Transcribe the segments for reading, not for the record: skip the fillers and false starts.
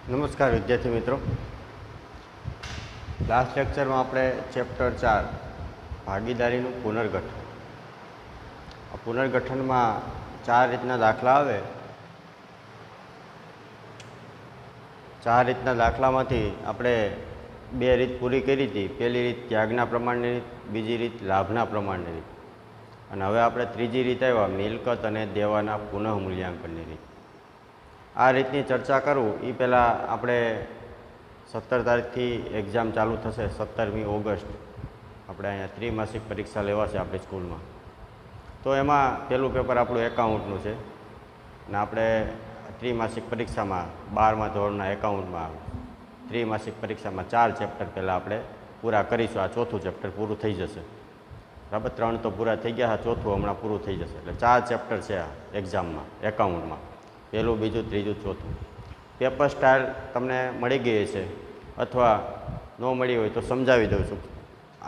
નમસ્કાર વિદ્યાર્થી મિત્રો, લાસ્ટ લેક્ચરમાં આપણે ચેપ્ટર 4 ભાગીદારીનું પુનર્ગઠન. આ પુનર્ગઠનમાં 4 રીતના દાખલા આવે. 4 રીતના દાખલામાંથી આપણે 2 રીત પૂરી કરી હતી. પહેલી રીત ત્યાગના પ્રમાણની રીત, બીજી રીત લાભના પ્રમાણની રીત, અને હવે આપણે ત્રીજી રીત આવ્યા મિલકત અને દેવાના પુનઃ મૂલ્યાંકનની રીત. આ રીતની ચર્ચા કરું એ પહેલાં આપણે 17 તારીખથી એક્ઝામ ચાલુ થશે. 17મી ઓગસ્ટ આપણે અહીંયા ત્રિમાસિક પરીક્ષા લેવાશે આપણી સ્કૂલમાં. તો એમાં પહેલું પેપર આપણું એકાઉન્ટનું છે, અને આપણે ત્રિમાસિક પરીક્ષામાં 12મા ધોરણના એકાઉન્ટમાં આવે. ત્રિમાસિક પરીક્ષામાં 4 ચેપ્ટર પહેલાં આપણે પૂરા કરીશું. આ ચોથું ચેપ્ટર પૂરું થઈ જશે, બરાબર. 3 તો પૂરા થઈ ગયા, ચોથું હમણાં પૂરું થઈ જશે. એટલે 4 ચેપ્ટર છે આ એક્ઝામમાં, એકાઉન્ટમાં. પહેલું, બીજું, ત્રીજું, ચોથું. પેપર સ્ટાઇલ તમને મળી ગઈ છે, અથવા ન મળી હોય તો સમજાવી દઉં છું.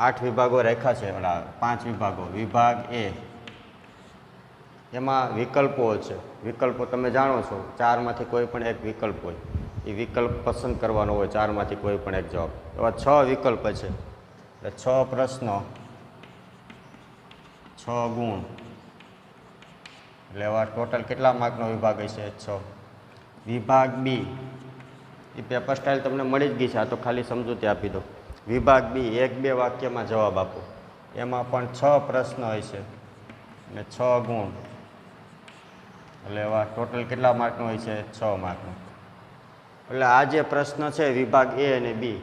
8 વિભાગો રાખ્યા છે, 5 વિભાગો. વિભાગ એ, એમાં વિકલ્પો છે. વિકલ્પો તમે જાણો છો, 4માંથી કોઈ પણ એક વિકલ્પ હોય, એ વિકલ્પ પસંદ કરવાનો હોય. 4માંથી કોઈ પણ એક જવાબ. એવા 6 વિકલ્પ છે, એટલે 6 પ્રશ્નો, 6 ગુણ. એટલે એવા ટોટલ કેટલા માર્કનો વિભાગ હશે? 6. વિભાગ બી, એ પેપર સ્ટાઇલ તમને મળી જ ગઈ છે, આ તો ખાલી સમજૂતી આપી દો. વિભાગ બી 1-2 વાક્યમાં જવાબ આપો. એમાં પણ 6 પ્રશ્ન હશે અને 6 ગુણ. એટલે એવા ટોટલ કેટલા માર્કનો હોય છે? 6 માર્કનો. એટલે આ જે પ્રશ્ન છે વિભાગ એ અને બી,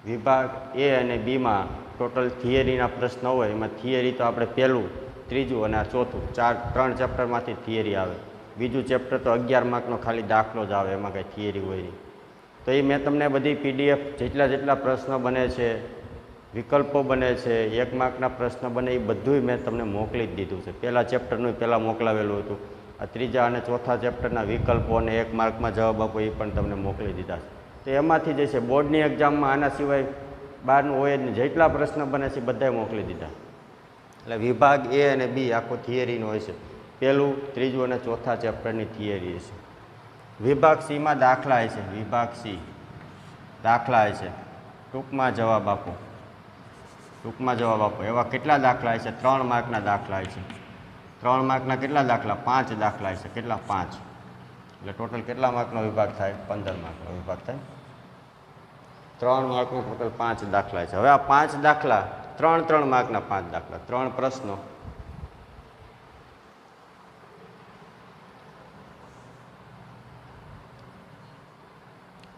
વિભાગ એ અને બીમાં ટોટલ થિયરીના પ્રશ્ન હોય. એમાં થિયરી તો આપણે પહેલું, ત્રીજું અને આ ચોથું, 3 ચેપ્ટરમાંથી થિયરી આવે. બીજું ચેપ્ટર તો 11 માર્કનો ખાલી દાખલો જ આવે, એમાં કંઈ થિયરી હોય નહીં. તો એ મેં તમને બધી પીડીએફ, જેટલા પ્રશ્ન બને છે, વિકલ્પો બને છે, 1 માર્કના પ્રશ્ન બને, એ બધું મેં તમને મોકલી જ દીધું છે. પહેલાં ચેપ્ટરનું પહેલાં મોકલાવેલું હતું. આ 3જા અને 4થા ચેપ્ટરના વિકલ્પો અને 1 માર્કમાં જવાબ આપો એ પણ તમને મોકલી દીધા છે. તો એમાંથી જે છે બોર્ડની એક્ઝામમાં આના સિવાય બહારનું હોય જ નહીં. જેટલા પ્રશ્ન બને છે બધાએ મોકલી દીધા. એટલે વિભાગ એ અને બી આખો થિયરીનો હોય છે. પહેલું, ત્રીજું અને 4થા ચેપ્ટરની થિયરી છે. વિભાગ સીમાં દાખલા છે. વિભાગ સી દાખલા છે. ટૂંકમાં જવાબ આપો. ટૂંકમાં જવાબ આપો. એવા કેટલા દાખલા છે? 3 માર્કના દાખલા છે. 3 માર્કના કેટલા દાખલા? 5 દાખલા છે. કેટલા? 5. એટલે ટોટલ કેટલા માર્કનો વિભાગ થાય? 15 માર્કનો વિભાગ થાય. 3 માર્કનો ટોટલ 5 દાખલા છે. હવે આ 5 દાખલા 3 માર્કના 5 દાખલા, 3 પ્રશ્નો,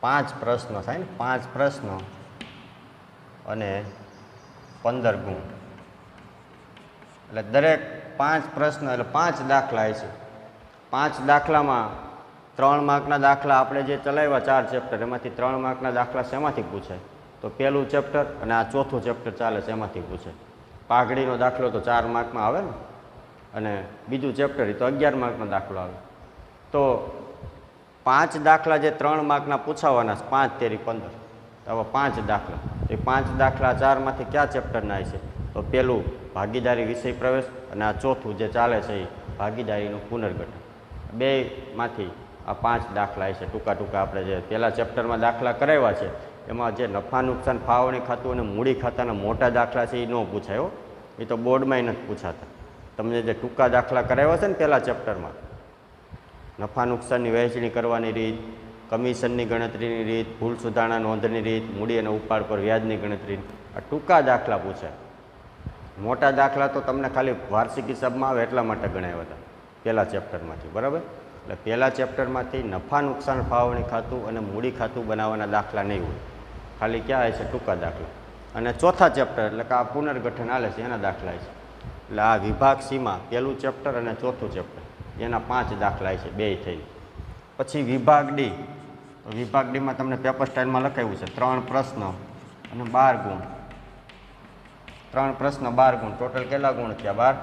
5 પ્રશ્નો થાય ને, 5 પ્રશ્નો અને 15 ગુણ. એટલે દરેક 5 પ્રશ્ન એટલે 5 દાખલા છે. 5 દાખલામાં 3 માર્કના દાખલા આપણે જે ચલાવ્યા 4 ચેપ્ટર, એમાંથી 3 માર્કના દાખલા શેમાંથી પૂછાય? તો પહેલું ચેપ્ટર અને આ ચોથું ચેપ્ટર ચાલે છે, એમાંથી પૂછે. પાઘડીનો દાખલો તો 4 માર્કમાં આવે ને, અને બીજું ચેપ્ટર એ તો 11 માર્કનો દાખલો આવે. તો 5 દાખલા જે 3 માર્કના પૂછાવાના છે, 5 તેરી 15, આવા 5 દાખલા. એ 5 દાખલા 4માંથી કયા ચેપ્ટરના છે? તો પહેલું ભાગીદારી વિષય પ્રવેશ, અને આ ચોથું જે ચાલે છે એ ભાગીદારીનું પુનર્ગઠન. બેમાંથી આ 5 દાખલા છે. ટૂંકા આપણે જે પહેલા ચેપ્ટરમાં દાખલા કરાવ્યા છે, એમાં જે નફા નુકસાન, ફાળવણી ખાતું અને મૂડી ખાતાના મોટા દાખલા છે એ ન પૂછાયો. એ તો બોર્ડમાંય નથી પૂછાતા. તમને જે ટૂંકા દાખલા કરાવ્યા છે ને પહેલા ચેપ્ટરમાં, નફા નુકસાનની વહેંચણી કરવાની રીત, કમિશનની ગણતરીની રીત, ભૂલ સુધારણા નોંધની રીત, મૂડી અને ઉપાડ પર વ્યાજની ગણતરી, આ ટૂંકા દાખલા પૂછાય. મોટા દાખલા તો તમને ખાલી વાર્ષિક હિસાબમાં આવે એટલા માટે ગણાવ્યા હતા પહેલા ચેપ્ટરમાંથી, બરાબર. એટલે પહેલા ચેપ્ટરમાંથી નફા નુકસાન, ફાળવણી ખાતું અને મૂડી ખાતું બનાવવાના દાખલા નહીં હોય, ખાલી ક્યાં હશે? ટૂંકા દાખલા. અને ચોથા ચેપ્ટર એટલે કે આ પુનર્ગઠન હાલે છે એના દાખલા છે. એટલે આ વિભાગ સીમાં પહેલું ચેપ્ટર અને ચોથું ચેપ્ટર, એના 5 દાખલા છે, 2 થઈ. પછી વિભાગ ડી. તો વિભાગ ડીમાં તમને પેપર સ્ટાઇલમાં લખાવ્યું છે 3 પ્રશ્નો અને 12 ગુણ. 3 પ્રશ્ન 12 ગુણ, ટોટલ કેટલા ગુણ થયા? 12.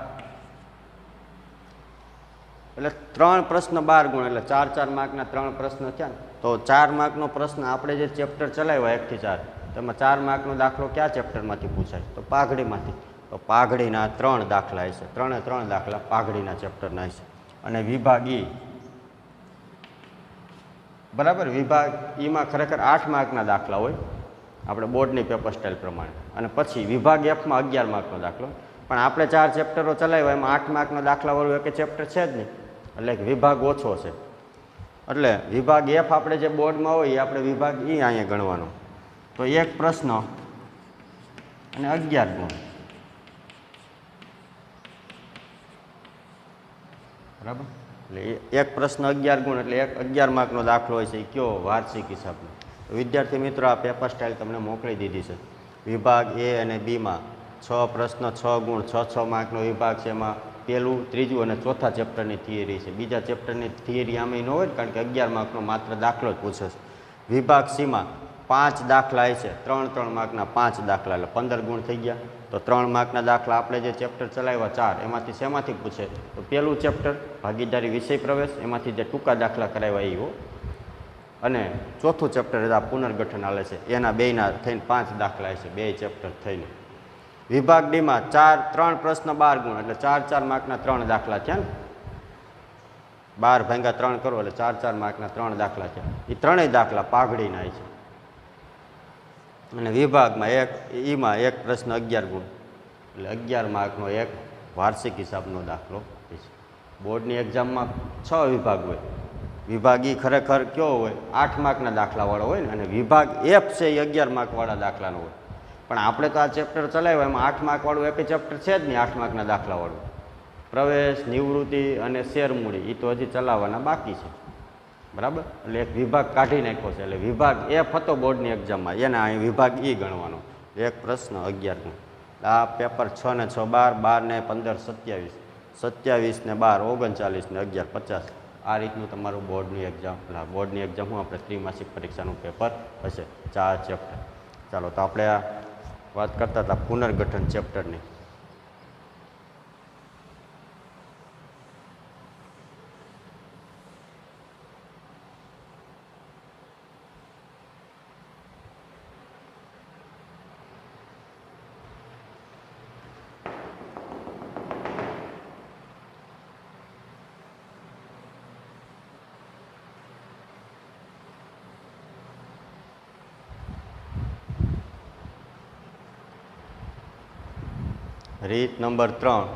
એટલે 3 પ્રશ્ન 12 ગુણ, એટલે 4 માર્કના 3 પ્રશ્ન થયા ને. તો 4 માર્કનો પ્રશ્ન આપણે જે ચેપ્ટર ચલાવ્યા 1 થી 4, તેમાં 4 માર્કનો દાખલો કયા ચેપ્ટરમાંથી પૂછાય? તો પાઘડીમાંથી. તો પાઘડીના 3 દાખલા છે. 3 દાખલા પાઘડીના ચેપ્ટરના છે. અને વિભાગ ઈ બરાબર. વિભાગ ઈમાં ખરેખર 8 માર્કના દાખલા હોય આપણે બોર્ડની પેપર સ્ટાઇલ પ્રમાણે, અને પછી વિભાગ એફમાં 11 માર્કનો દાખલો. પણ આપણે 4 ચેપ્ટરો ચલાવ્યા એમાં 8 માર્કના દાખલાવાળું એક ચેપ્ટર છે જ નહીં, એટલે વિભાગ ઓછો છે. એટલે વિભાગ એફ આપણે જે બોર્ડમાં હોય એ આપણે વિભાગ ઈ અહીંયા ગણવાનો. તો એક પ્રશ્ન અને 11 ગુણ. બરાબર. એટલે એક પ્રશ્ન 11 ગુણ એટલે 11 માર્કનો દાખલો હોય છે. એ કયો? વાર્ષિક હિસાબનો. વિદ્યાર્થી મિત્રો, આ પેપર સ્ટાઇલ તમને મોકલી દીધી છે. વિભાગ એ અને બીમાં 6 પ્રશ્ન 6 ગુણ 6 માર્કનો વિભાગ છે. એમાં પહેલું, ત્રીજું અને ચોથા ચેપ્ટરની થિયરી છે. બીજા ચેપ્ટરની થિયરી આમે ન હોય, કારણ કે 11 માર્કનો માત્ર દાખલો જ પૂછે છે. વિભાગ સીમાં 5 દાખલા છે, 3 માર્કના 5 દાખલા, એટલે 15 ગુણ થઈ ગયા. તો 3 માર્કના દાખલા આપણે જે ચેપ્ટર ચલાવ્યા 4, એમાંથી શેમાંથી પૂછે? તો પહેલું ચેપ્ટર ભાગીદારી વિષય પ્રવેશ, એમાંથી જે ટૂંકા દાખલા કરાવ્યા એ હો. અને ચોથું ચેપ્ટર આ પુનર્ગઠન આલે છે, એના બેયના થઈને 5 દાખલા છે, 2 ચેપ્ટર થઈને. વિભાગ ડીમાં 3 પ્રશ્ન 12 ગુણ, એટલે 4 માર્કના 3 દાખલા થયા ને. 12 ભાગ્યા 3 કરો એટલે 4 માર્કના 3 દાખલા થયા. એ ત્રણેય દાખલા પાઘડીના છે. અને વિભાગમાં ઈમાં એક પ્રશ્ન 11 ગુણ, એટલે 11 માર્કનો એક વાર્ષિક હિસાબનો દાખલો છે. બોર્ડની એક્ઝામમાં 6 વિભાગ હોય. વિભાગ ઈ ખરેખર કયો હોય? 8 માર્કના દાખલાવાળો હોય ને. અને વિભાગ એફ છે એ 11 માર્કવાળા દાખલાનો હોય. પણ આપણે તો આ ચેપ્ટર ચલાવ્યું એમાં 8 માર્કવાળું એક ચેપ્ટર છે જ નહીં. 8 માર્કના દાખલાવાળું પ્રવેશ, નિવૃત્તિ અને શેરમૂડી એ તો હજી ચલાવવાના બાકી છે. બરાબર. એટલે એક વિભાગ કાઢી નાખ્યો છે. એટલે વિભાગ એફ હતો બોર્ડની એક્ઝામમાં, એને અહીં વિભાગ ઈ ગણવાનો. એક પ્રશ્ન 11 ગુણ. આ પેપર 6 ને 6 12, 12 ને 15 27, 27 ને 12 39 ને 11 50. આ રીતનું તમારું બોર્ડની એક્ઝામ, બોર્ડની એક્ઝામ હું આપણે ત્રિમાસિક પરીક્ષાનું પેપર હશે. 4 ચેપ્ટર. ચાલો, તો આપણે આ વાત કરતા હતા પુનર્ગઠન ચેપ્ટરની. રીત નંબર 3,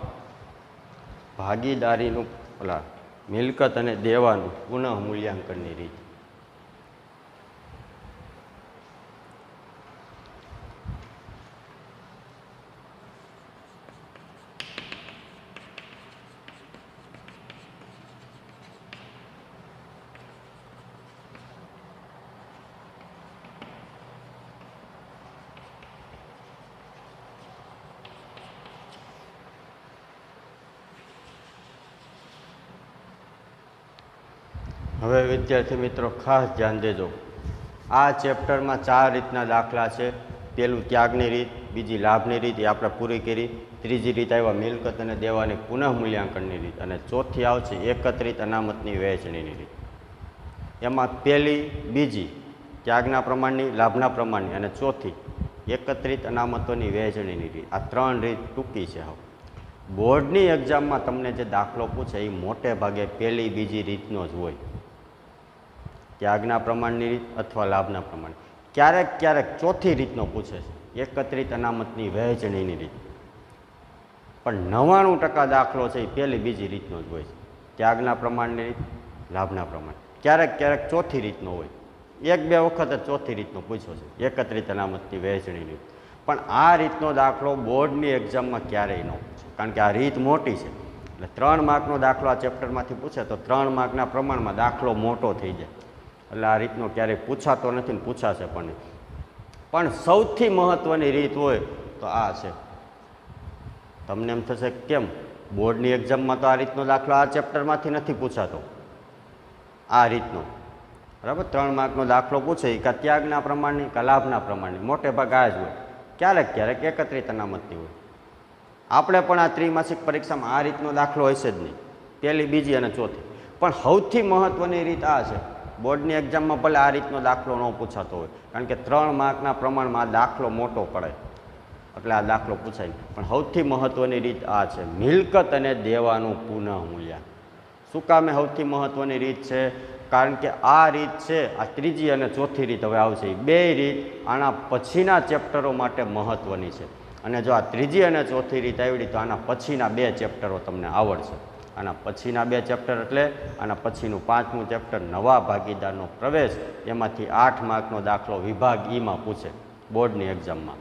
ભાગીદારીનું મિલકત અને દેવાનું પુનઃ મૂલ્યાંકનની રીત. હવે વિદ્યાર્થી મિત્રો ખાસ ધ્યાન દેજો. આ ચેપ્ટરમાં 4 રીતના દાખલા છે. પહેલું ત્યાગની રીત, બીજી લાભની રીત, એ આપણે પૂરી કરી. ત્રીજી રીત આવ્યા મિલકત અને દેવાની પુનઃ મૂલ્યાંકનની રીત, અને ચોથી આવશે એકત્રિત અનામતની વહેંચણીની રીત. એમાં પહેલી, બીજી ત્યાગના પ્રમાણની, લાભના પ્રમાણની, અને ચોથી એકત્રિત અનામતોની વહેંચણીની રીત. આ 3 રીત ટૂંકી છે. હવે બોર્ડની એક્ઝામમાં તમને જે દાખલો પૂછે એ મોટે ભાગે પહેલી, બીજી રીતનો જ હોય. ત્યાગના પ્રમાણની રીત અથવા લાભના પ્રમાણ. ક્યારેક ક્યારેક ચોથી રીતનો પૂછે છે, એકત્રિત અનામતની વહેંચણીની રીત. પણ 99% દાખલો છે એ પહેલી, બીજી રીતનો જ હોય છે. ત્યાગના પ્રમાણની રીત, લાભના પ્રમાણ. ક્યારેક ક્યારેક ચોથી રીતનો હોય. 1-2 વખત જ ચોથી રીતનો પૂછ્યો છે, એકત્રિત અનામતની વહેંચણીની રીત. પણ આ રીતનો દાખલો બોર્ડની એક્ઝામમાં ક્યારેય ન પૂછે, કારણ કે આ રીત મોટી છે. એટલે 3 માર્કનો દાખલો આ ચેપ્ટરમાંથી પૂછે તો 3 માર્કના પ્રમાણમાં દાખલો મોટો થઈ જાય. એટલે આ રીતનો ક્યારેય પૂછાતો નથી ને પૂછાશે પણ નહીં. પણ સૌથી મહત્ત્વની રીત હોય તો આ છે. તમને એમ થશે કેમ બોર્ડની એક્ઝામમાં તો આ રીતનો દાખલો આ ચેપ્ટરમાંથી નથી પૂછાતો. આ રીતનો બરાબર 3 માર્કનો દાખલો પૂછે એ કાં ત્યાગના પ્રમાણની કાં લાભના પ્રમાણની, મોટે ભાગ આ જ હોય. ક્યારેક ક્યારેક એકત્રિત અનામતની હોય. આપણે પણ આ ત્રિમાસિક પરીક્ષામાં આ રીતનો દાખલો હશે જ નહીં, પહેલી, બીજી અને ચોથી. પણ સૌથી મહત્ત્વની રીત આ છે. બોર્ડની એક્ઝામમાં ભલે આ રીતનો દાખલો ન પૂછાતો હોય, કારણ કે 3 માર્કના પ્રમાણમાં આ દાખલો મોટો પડે, એટલે આ દાખલો પૂછાય. પણ સૌથી મહત્ત્વની રીત આ છે, મિલકત અને દેવાનું પુનઃ મૂલ્યાંકન. શું કામે સૌથી મહત્ત્વની રીત છે? કારણ કે આ રીત છે, આ ત્રીજી અને ચોથી રીત હવે આવશે, એ બે રીત આના પછીના ચેપ્ટરો માટે મહત્ત્વની છે. અને જો આ ત્રીજી અને ચોથી રીત આવડી તો આના પછીના બે ચેપ્ટરો તમને આવડશે. આના પછીના બે ચેપ્ટર એટલે આના પછીનું પાંચમું ચેપ્ટર નવા ભાગીદારનો પ્રવેશ, એમાંથી 8 માર્કનો દાખલો વિભાગ ઈમાં પૂછે બોર્ડની એક્ઝામમાં.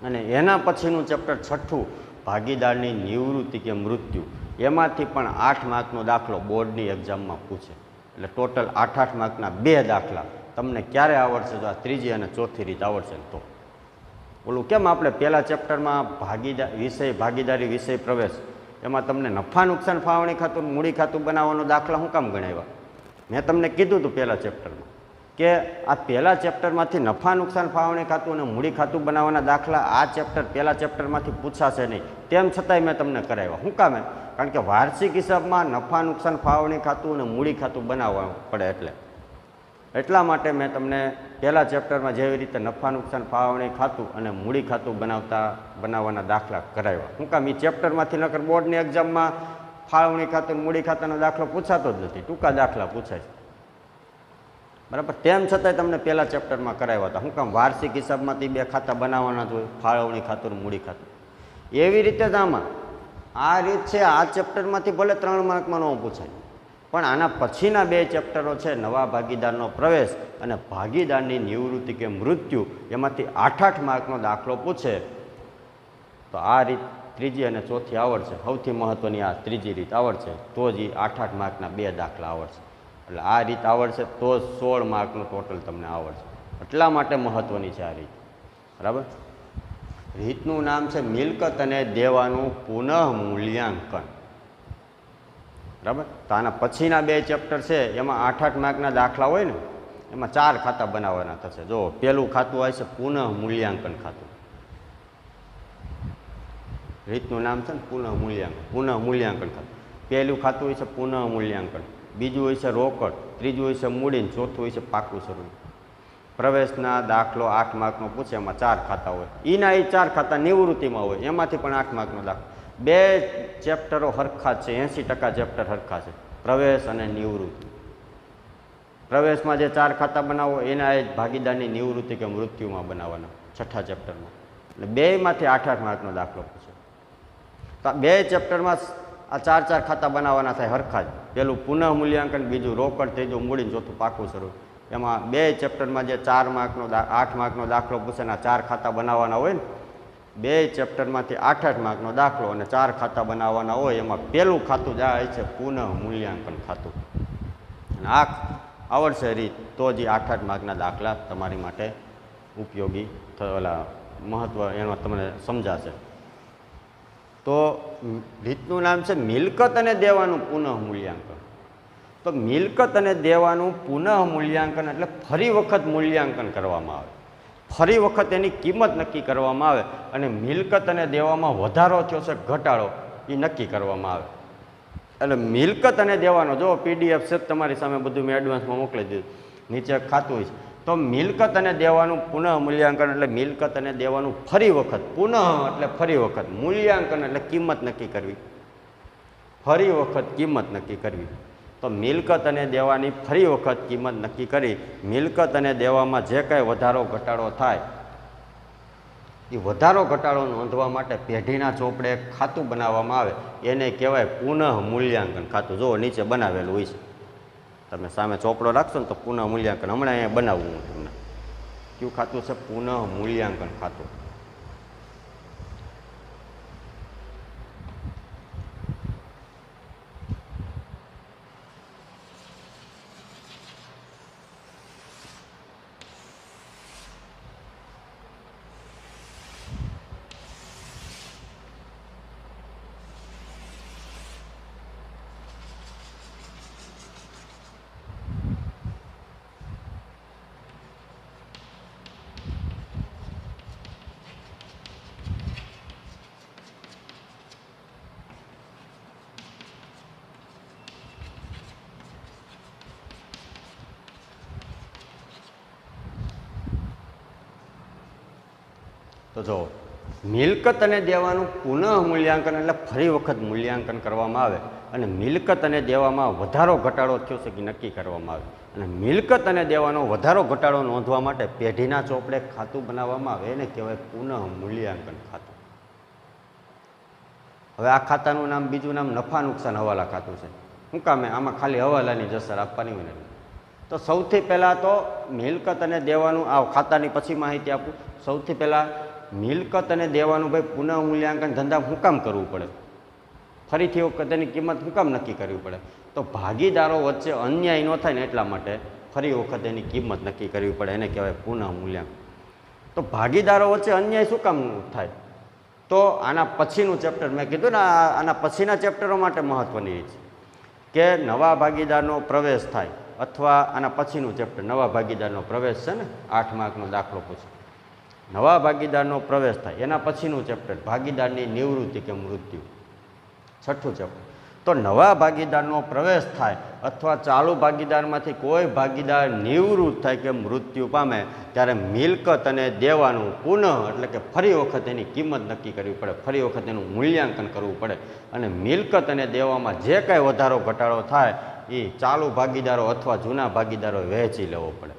અને એના પછીનું ચેપ્ટર છઠ્ઠું ભાગીદારની નિવૃત્તિ કે મૃત્યુ, એમાંથી પણ 8 માર્કનો દાખલો બોર્ડની એક્ઝામમાં પૂછે. એટલે ટોટલ 8 માર્કના બે દાખલા તમને ક્યારે આવડશે? જો આ ત્રીજી અને ચોથી રીત આવડશે તો. ઓલું કેમ આપણે પહેલા ચેપ્ટરમાં ભાગીદારી વિષય પ્રવેશ, એમાં તમને નફા નુકસાન ફાળવણી ખાતું મૂડી ખાતું બનાવવાનો દાખલા શું કામ ગણાવ્યા? મેં તમને કીધું હતું પહેલા ચેપ્ટરમાં કે આ પહેલા ચેપ્ટરમાંથી નફા નુકસાન ફાળવણી ખાતું અને મૂડી ખાતું બનાવવાના દાખલા આ પહેલા ચેપ્ટરમાંથી પૂછાશે નહીં. તેમ છતાંય મેં તમને કરાવ્યા. શું કામે? કારણ કે વાર્ષિક હિસાબમાં નફા નુકસાન ફાળવણી ખાતું અને મૂડી ખાતું બનાવવા પડે. એટલા માટે મેં તમને પહેલા ચેપ્ટરમાં જેવી રીતે નફા નુકસાન ફાળવણી ખાતું અને મૂડી ખાતું બનાવવાના દાખલા કરાવ્યા. શું કામ? એ ચેપ્ટરમાંથી નકર બોર્ડની એક્ઝામમાં ફાળવણી ખાતું મૂડી ખાતાનો દાખલો પૂછાતો જ નથી, ટૂંકા દાખલા પૂછાય છે. બરાબર? તેમ છતાંય તમને પહેલા ચેપ્ટરમાં કરાવ્યા હતા. શું કામ? વાર્ષિક હિસાબમાંથી બે ખાતા બનાવવાના જ હોય, ફાળવણી ખાતું અને મૂડી ખાતું. એવી રીતે જ આમાં આ રીત છે, આ ચેપ્ટરમાંથી ભલે 3 માર્કમાં ન પૂછાય, પણ આના પછીના બે ચેપ્ટરો છે નવા ભાગીદારનો પ્રવેશ અને ભાગીદારની નિવૃત્તિ કે મૃત્યુ, એમાંથી 8 માર્કનો દાખલો પૂછે. તો આ રીત ત્રીજી અને ચોથી આવડશે. સૌથી મહત્ત્વની આ ત્રીજી રીત આવડશે તો જ 8 માર્કના બે દાખલા આવડશે. એટલે આ રીત આવડશે તો જ 16 માર્કનું ટોટલ તમને આવડશે. એટલા માટે મહત્ત્વની છે આ રીત. બરાબર? રીતનું નામ છે મિલકત અને દેવાનું પુનઃ મૂલ્યાંકન. બરાબર? તો આના પછીના બે ચેપ્ટર છે એમાં 8 માર્કના દાખલા હોય ને, એમાં 4 ખાતા બનાવવાના થશે. જો પહેલું ખાતું હોય છે પુનઃ મૂલ્યાંકન ખાતું. રીતનું નામ છે ને પુનઃ મૂલ્યાંકન ખાતું. પહેલું ખાતું હોય છે પુનઃ મૂલ્યાંકન, બીજું હોય છે રોકડ, ત્રીજું હોય છે મૂડી, ચોથું હોય છે પાકું સ્વરૂપ. પ્રવેશના દાખલો 8 માર્કનો પૂછે, એમાં 4 ખાતા હોય. એના એ 4 ખાતા નિવૃત્તિમાં હોય, એમાંથી પણ 8 માર્કનો દાખલો. બે ચેપ્ટરો હરખા છે, 80% ચેપ્ટર હરખા છે, પ્રવેશ અને નિવૃત્તિ. પ્રવેશમાં જે 4 ખાતા બનાવો એના એ ભાગીદારની નિવૃત્તિ કે મૃત્યુમાં બનાવવાના છઠ્ઠા ચેપ્ટરમાં. એટલે બેમાંથી 8 માર્કનો દાખલો પૂછે. તો બે ચેપ્ટરમાં આ 4 ખાતા બનાવવાના થાય હરખા જ. પેલું પુનઃ મૂલ્યાંકન, બીજું રોકડ, ત્રીજું મૂડી, ચોથું પાકું સ્વરૂપ. એમાં બે ચેપ્ટરમાં જે 8 માર્કનો દાખલો પૂછે ને 4 ખાતા બનાવવાના હોય ને, બે ચેપ્ટરમાંથી 8 માર્કનો દાખલો અને 4 ખાતા બનાવવાના હોય, એમાં પહેલું ખાતું જાય છે પુનઃ મૂલ્યાંકન ખાતું. અને આ આવડશે રીત તો જ 8 માર્કના દાખલા તમારી માટે ઉપયોગી મહત્ત્વ એનો તમને સમજાશે. તો રીતનું નામ છે મિલકત અને દેવાનું પુનઃ મૂલ્યાંકન. તો મિલકત અને દેવાનું પુનઃ મૂલ્યાંકન એટલે ફરી વખત મૂલ્યાંકન કરવામાં આવે, ફરી વખત એની કિંમત નક્કી કરવામાં આવે અને મિલકત અને દેવામાં વધારો થયો છે ઘટાડો એ નક્કી કરવામાં આવે. એટલે મિલકત અને દેવાનો જો PDF છે તમારી સામે બધું મેં એડવાન્સમાં મોકલી દીધું, નીચે ખાતું હોય છે. તો મિલકત અને દેવાનું પુનઃ મૂલ્યાંકન એટલે મિલકત અને દેવાનું ફરી વખત, પુનઃ એટલે ફરી વખત, મૂલ્યાંકન એટલે કિંમત નક્કી કરવી, ફરી વખત કિંમત નક્કી કરવી. તો મિલકત અને દેવાની ફરી વખત કિંમત નક્કી કરી મિલકત અને દેવામાં જે કાંઈ વધારો ઘટાડો થાય એ વધારો ઘટાડો નોંધવા માટે પેઢીના ચોપડે ખાતું બનાવવામાં આવે, એને કહેવાય પુનઃ મૂલ્યાંકન ખાતું. જો નીચે બનાવેલું હોય છે, તમે સામે ચોપડો રાખશો ને તો પુનઃ મૂલ્યાંકન હમણાં અહીંયા બનાવવું હું તમને. કયું ખાતું છે? પુનઃ મૂલ્યાંકન ખાતું. તો જો મિલકત અને દેવાનું પુનઃ મૂલ્યાંકન એટલે ફરી વખત મૂલ્યાંકન કરવામાં આવે અને મિલકત અને દેવામાં વધારો ઘટાડો થયો છે કે નક્કી કરવામાં આવે અને મિલકત અને દેવાનો વધારો ઘટાડો નોંધવા માટે પેઢીના ચોપડે ખાતું બનાવવામાં આવે એને કહેવાય પુનઃ મૂલ્યાંકન ખાતું. હવે આ ખાતાનું નામ બીજું નામ નફા નુકસાન હવાલા ખાતું છે. શું કામે આમાં ખાલી હવાલાની જ અસર આપવાની હોય ને. તો સૌથી પહેલાં તો મિલકત અને દેવાનું આ ખાતાની પછી માહિતી આપું. સૌથી પહેલાં મિલકત અને દેવાનું ભાઈ પુનઃ મૂલ્યાંકન ધંધા શું કામ કરવું પડે, ફરીથી વખત એની કિંમત શું કામ નક્કી કરવી પડે? તો ભાગીદારો વચ્ચે અન્યાય ન થાય ને એટલા માટે ફરી વખત એની કિંમત નક્કી કરવી પડે, એને કહેવાય પુનઃ મૂલ્યાંકન. તો ભાગીદારો વચ્ચે અન્યાય શું કામ થાય? તો આના પછીનું ચેપ્ટર મેં કીધું ને, આના પછીના ચેપ્ટરો માટે મહત્ત્વની રીત છે કે નવા ભાગીદારનો પ્રવેશ થાય અથવા આના પછીનું ચેપ્ટર નવા ભાગીદારનો પ્રવેશ છે ને, 8 માર્કનો દાખલો પૂછે. નવા ભાગીદારનો પ્રવેશ થાય એના પછીનું ચેપ્ટર ભાગીદારની નિવૃત્તિ કે મૃત્યુ, 6થું ચેપ્ટર. તો નવા ભાગીદારનો પ્રવેશ થાય અથવા ચાલુ ભાગીદારમાંથી કોઈ ભાગીદાર નિવૃત્ત થાય કે મૃત્યુ પામે ત્યારે મિલકત અને દેવાનું પુનઃ એટલે કે ફરી વખત એની કિંમત નક્કી કરવી પડે, ફરી વખત એનું મૂલ્યાંકન કરવું પડે અને મિલકત અને દેવામાં જે કાંઈ વધારો ઘટાડો થાય એ ચાલુ ભાગીદારો અથવા જૂના ભાગીદારો વહેંચી લેવો પડે.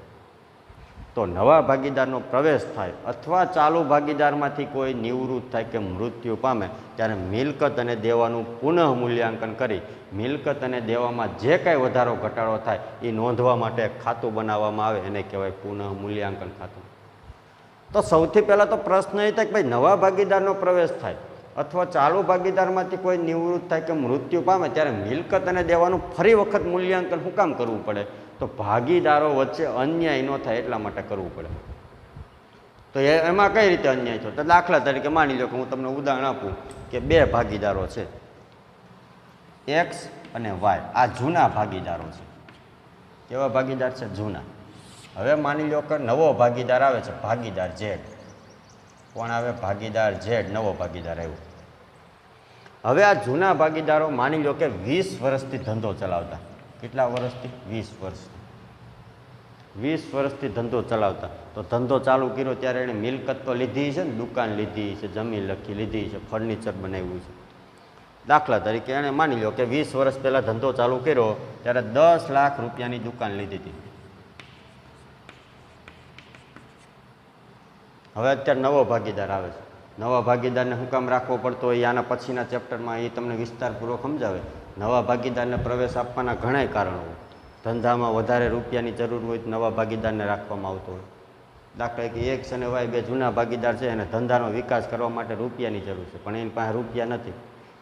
તો નવા ભાગીદારનો પ્રવેશ થાય અથવા ચાલુ ભાગીદારમાંથી કોઈ નિવૃત્ત થાય કે મૃત્યુ પામે ત્યારે મિલકત અને દેવાનું પુનઃ મૂલ્યાંકન કરી મિલકત અને દેવામાં જે કાંઈ વધારો ઘટાડો થાય એ નોંધવા માટે ખાતું બનાવવામાં આવે, એને કહેવાય પુનઃ મૂલ્યાંકન ખાતું. તો સૌથી પહેલાં તો પ્રશ્ન એ થાય કે ભાઈ નવા ભાગીદારનો પ્રવેશ થાય અથવા ચાલુ ભાગીદારમાંથી કોઈ નિવૃત્ત થાય કે મૃત્યુ પામે ત્યારે મિલકત અને દેવાનું ફરી વખત મૂલ્યાંકન શું કામ કરવું પડે? તો ભાગીદારો વચ્ચે અન્યાય ન થાય એટલા માટે કરવું પડે. તો એમાં કઈ રીતે અન્યાય થયો? તો દાખલા તરીકે માની લો કે હું તમને ઉદાહરણ આપું કે 2 ભાગીદારો છે, એક્સ અને વાય. આ જૂના ભાગીદારો છે. કેવા ભાગીદાર છે? જૂના. હવે માની લો કે નવો ભાગીદાર આવે છે, ભાગીદાર ઝેડ. કોણ આવે? ભાગીદાર ઝેડ, નવો ભાગીદાર આવ્યો. હવે આ જૂના ભાગીદારો માની લો કે 20 વર્ષથી ધંધો ચલાવતા. કેટલા વર્ષથી? 20 વર્ષ. 20 વર્ષથી ધંધો ચલાવતા. તો ધંધો ચાલુ કર્યો ત્યારે એણે મિલકત તો લીધી છે ને, દુકાન લીધી છે, જમીન લખી લીધી છે, ફર્નિચર બનાવ્યું છે. દાખલા તરીકે એણે માની લો કે 20 વર્ષ પહેલાં ધંધો ચાલુ કર્યો ત્યારે 10 લાખ રૂપિયાની દુકાન લીધી હતી. હવે અત્યારે નવો ભાગીદાર આવે છે. નવા ભાગીદારને શું કામ રાખવો પડતો હોય આના પછીના ચેપ્ટરમાં એ તમને વિસ્તારપૂર્વક સમજાવે. નવા ભાગીદારને પ્રવેશ આપવાના ઘણાય કારણો હોય. ધંધામાં વધારે રૂપિયાની જરૂર હોય તો નવા ભાગીદારને રાખવામાં આવતો હોય. દાખલા કે એક્સ અને વાય 2 જૂના ભાગીદાર છે અને ધંધાનો વિકાસ કરવા માટે રૂપિયાની જરૂર છે, પણ એની પાસે રૂપિયા નથી,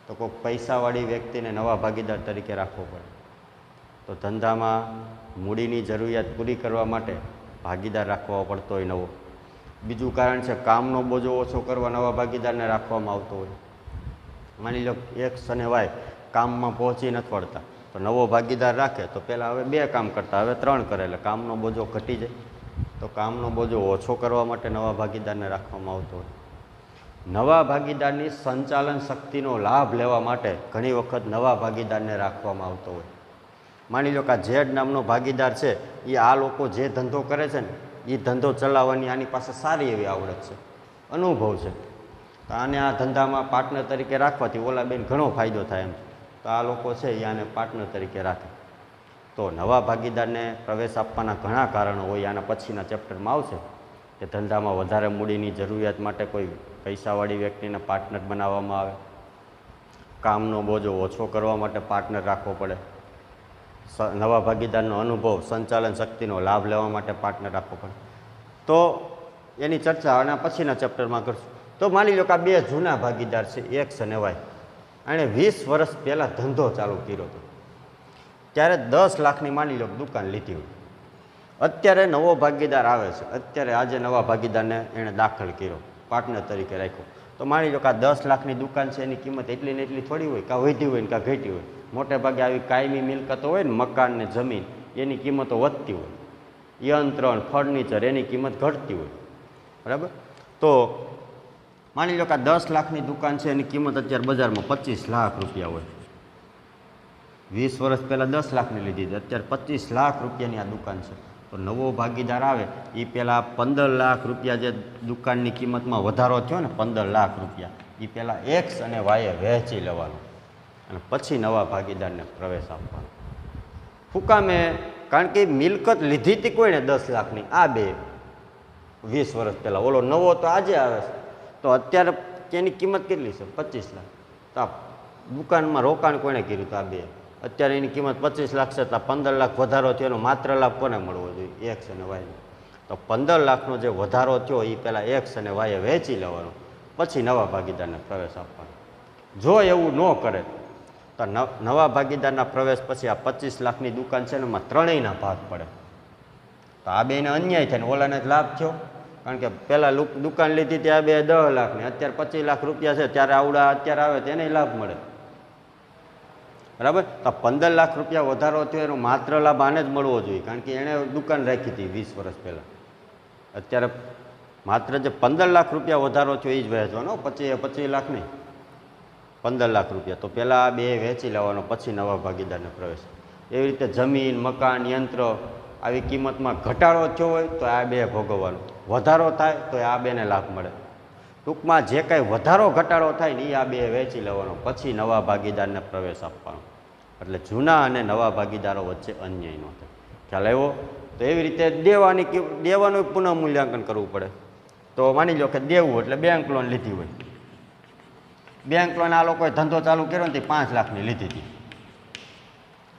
તો કોઈક પૈસાવાળી વ્યક્તિને નવા ભાગીદાર તરીકે રાખવો પડે. તો ધંધામાં મૂડીની જરૂરિયાત પૂરી કરવા માટે ભાગીદાર રાખવો પડતો હોય નવો. બીજું કારણ છે કામનો બોજો ઓછો કરવા નવા ભાગીદારને રાખવામાં આવતો હોય. માની લો એક્સ અને વાય કામમાં પહોંચી નથી વળતા, તો નવો ભાગીદાર રાખે તો પહેલાં હવે 2 કામ કરતા હવે 3 કરે એટલે કામનો બોજો ઘટી જાય. તો કામનો બોજો ઓછો કરવા માટે નવા ભાગીદારને રાખવામાં આવતો હોય. નવા ભાગીદારની સંચાલન શક્તિનો લાભ લેવા માટે ઘણી વખત નવા ભાગીદારને રાખવામાં આવતો હોય. માની લો કે આ ઝેડ નામનો ભાગીદાર છે, એ આ લોકો જે ધંધો કરે છે ને એ ધંધો ચલાવવાની આની પાસે સારી એવી આવડત છે, અનુભવ છે. તો આને આ ધંધામાં પાર્ટનર તરીકે રાખવાથી ઓલા બેન ઘણો ફાયદો થાય એમ. તો આ લોકો છે એ આને પાર્ટનર તરીકે રાખે. તો નવા ભાગીદારને પ્રવેશ આપવાના ઘણા કારણો હોય. આના પછીના ચેપ્ટરમાં આવશે કે ધંધામાં વધારે મૂડીની જરૂરિયાત માટે કોઈ પૈસાવાળી વ્યક્તિને પાર્ટનર બનાવવામાં આવે, કામનો બોજો ઓછો કરવા માટે પાર્ટનર રાખવો પડે, નવા ભાગીદારનો અનુભવ, સંચાલન શક્તિનો લાભ લેવા માટે પાર્ટનર રાખવો પડે. તો એની ચર્ચા આના પછીના ચેપ્ટરમાં કરશું. તો માની લો કે આ 2 જૂના ભાગીદાર છે, એક્સ અને વાય. એણે 20 વર્ષ પહેલાં ધંધો ચાલુ કર્યો હતો ત્યારે 10 લાખની માની લો દુકાન લીધી હોય. અત્યારે નવો ભાગીદાર આવે છે, અત્યારે આજે નવા ભાગીદારને એણે દાખલ કર્યો, પાર્ટનર તરીકે રાખ્યો. તો માની લો કે આ 10 લાખની દુકાન છે, એની કિંમત એટલી ને એટલી થોડી હોય, કાં વધી હોય ને કાં ઘટી હોય. મોટે ભાગે આવી કાયમી મિલકતો હોય ને, મકાન ને જમીન, એની કિંમતો વધતી હોય. યંત્ર ફર્નિચર એની કિંમત ઘટતી હોય. બરાબર? તો માની લો કે આ 10 લાખની દુકાન છે, એની કિંમત અત્યારે બજારમાં 25 લાખ રૂપિયા હોય. 20 વર્ષ પહેલાં 10 લાખની લીધી હતી, અત્યારે 25 લાખ રૂપિયાની આ દુકાન છે. તો નવો ભાગીદાર આવે એ પહેલાં 15 લાખ રૂપિયા જે દુકાનની કિંમતમાં વધારો થયો ને 15 લાખ રૂપિયા એ પહેલાં એક્સ અને વાયે વહેંચી લેવાનો અને પછી નવા ભાગીદારને પ્રવેશ આપવાનો. શું કામે? કારણ કે મિલકત લીધી હતી કોઈને 10 લાખની, આ બે 20 વર્ષ પહેલાં. ઓલો નવો તો આજે આવે છે, તો અત્યારે એની કિંમત કેટલી છે? 25 લાખ. તો આ દુકાનમાં રોકાણ કોણે કર્યું હતું? આ બે. અત્યારે એની કિંમત 25 લાખ છે, તો 15 લાખ વધારો થયો એનો માત્ર લાભ કોને મળવો જોઈએ? એક્સ અને વાયને. તો 15 લાખનો જે વધારો થયો એ પહેલાં એક્સ અને વાયે વહેંચી લેવાનો, પછી નવા ભાગીદારને પ્રવેશ આપવાનો. જો એવું ન કરે તો નવા ભાગીદારના પ્રવેશ પછી આ 25 લાખની દુકાન છે ને એમાં ત્રણેયના ભાગ પડે. તો આ બેને અન્યાય થાય ને ઓલાને જ લાભ થયો. કારણ કે પહેલાં દુકાન લીધી ત્યાં બે 10 લાખની, અત્યારે 25 લાખ રૂપિયા છે, ત્યારે આવડા અત્યારે આવે તેને લાભ મળે. બરાબર? તો 15 લાખ રૂપિયા વધારો થયો એનો માત્ર લાભ આને જ મળવો જોઈએ, કારણ કે એણે દુકાન રાખી હતી 20 વર્ષ પહેલાં. અત્યારે માત્ર જે 15 લાખ રૂપિયા વધારો થયો એ જ વહેંચવાનો, 25 લાખ નહીં, 15 લાખ રૂપિયા. તો પહેલાં આ બે વહેંચી લેવાનો, પછી નવા ભાગીદારને પ્રવેશ. એવી રીતે જમીન, મકાન, યંત્ર આવી કિંમતમાં ઘટાડો થયો હોય તો આ બે ભોગવવાનો, વધારો થાય તો આ બેને લાભ મળે. ટૂંકમાં જે કાંઈ વધારો ઘટાડો થાય ને એ આ બે વહેંચી લેવાનો, પછી નવા ભાગીદારને પ્રવેશ આપવાનો. એટલે જૂના અને નવા ભાગીદારો વચ્ચે અન્યાય ન થાય. ખ્યાલ આવ્યો? તો એવી રીતે દેવાનું પુનઃ મૂલ્યાંકન કરવું પડે. તો માની લો કે દેવું એટલે બેંક લોન લીધી હોય. બેંક લોન આ લોકોએ ધંધો ચાલુ કર્યો ને 5 લાખની લીધી હતી.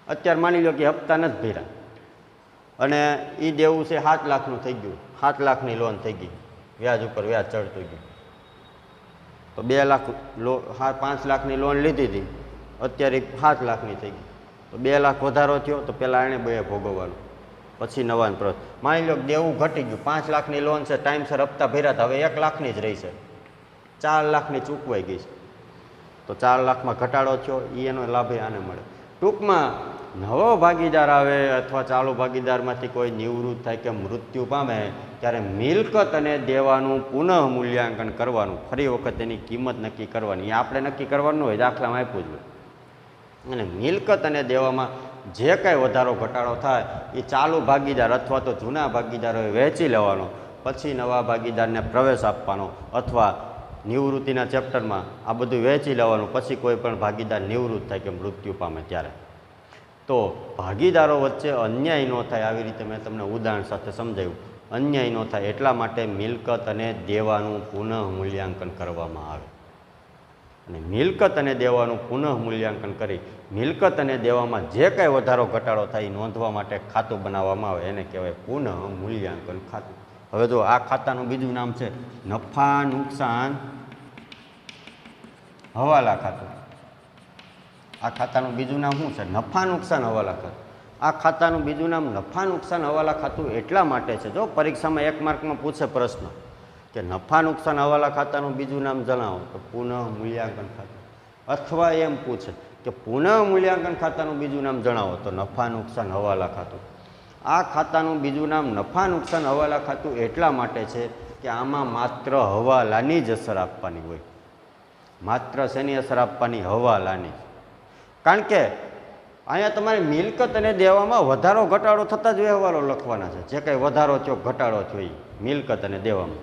અત્યારે માની લો કે હપ્તા નથી ભર્યા અને એ દેવું છે 7 લાખનું થઈ ગયું, 7 લાખની લોન થઈ ગઈ, વ્યાજ ઉપર વ્યાજ ચડતું ગયું. તો 2 લાખ 5 લાખની લોન લીધી હતી, અત્યારે 7 લાખની થઈ ગઈ. તો 2 લાખ વધારો થયો તો પહેલાં એણે બે ભોગવવાનું, પછી નવાન પ્રવેશ. માની લો કે દેવું ઘટી ગયું, 5 લાખની લોન છે, ટાઈમસર હપ્તા ભર્યા હતા, હવે 1 લાખની જ રહી છે, 4 લાખની ચૂકવાઈ ગઈ છે. તો 4 લાખમાં ઘટાડો થયો એ એનો લાભ આને મળે. ટૂંકમાં નવો ભાગીદાર આવે અથવા ચાલુ ભાગીદારમાંથી કોઈ નિવૃત્ત થાય કે મૃત્યુ પામે ત્યારે મિલકત અને દેવાનું પુનઃ મૂલ્યાંકન કરવાનું, ફરી વખત એની કિંમત નક્કી કરવાની. એ આપણે નક્કી કરવાનું હોય, દાખલામાં આપ્યું જ હોય. અને મિલકત અને દેવામાં જે કાંઈ વધારો ઘટાડો થાય એ ચાલુ ભાગીદાર અથવા તો જૂના ભાગીદારોએ વહેંચી લેવાનો, પછી નવા ભાગીદારને પ્રવેશ આપવાનો, અથવા નિવૃત્તિના ચેપ્ટરમાં આ બધું વહેંચી લેવાનું, પછી કોઈ પણ ભાગીદાર નિવૃત્ત થાય કે મૃત્યુ પામે ત્યારે. તો ભાગીદારો વચ્ચે અન્યાય ન થાય, આવી રીતે મેં તમને ઉદાહરણ સાથે સમજાવ્યું. અન્યાય ન થાય એટલા માટે મિલકત અને દેવાનું પુનઃ મૂલ્યાંકન કરવામાં આવે. અને મિલકત અને દેવાનું પુનઃ મૂલ્યાંકન કરી મિલકત અને દેવામાં જે કાંઈ વધારો ઘટાડો થાય એ નોંધવા માટે ખાતું બનાવવામાં આવે, એને કહેવાય પુનઃ મૂલ્યાંકન ખાતું. હવે જો આ ખાતાનું બીજું નામ છે નફા નુકસાન હવાલા ખાતું. આ ખાતાનું બીજું નામ શું છે? નફા નુકસાન હવાલા ખાતું. આ ખાતાનું બીજું નામ નફા નુકસાન હવાલા ખાતું એટલા માટે છે, જો પરીક્ષામાં 1 માર્કમાં પૂછે પ્રશ્ન કે નફા નુકસાન હવાલા ખાતાનું બીજું નામ જણાવો, તો પુનઃ મૂલ્યાંકન ખાતું. અથવા એમ પૂછે કે પુનઃ મૂલ્યાંકન ખાતાનું બીજું નામ જણાવો, તો નફા નુકસાન હવાલા ખાતું. આ ખાતાનું બીજું નામ નફા નુકસાન હવાલા ખાતું એટલા માટે છે કે આમાં માત્ર હવાલાની જ અસર આપવાની હોય. માત્ર શેની અસર આપવાની? હવાલાની. કારણ કે અહીંયા તમારે મિલકત અને દેવામાં વધારો ઘટાડો થતાં જ વ્યવહારો લખવાના છે. જે કંઈ વધારો થયો ઘટાડો થયો એ મિલકત અને દેવામાં.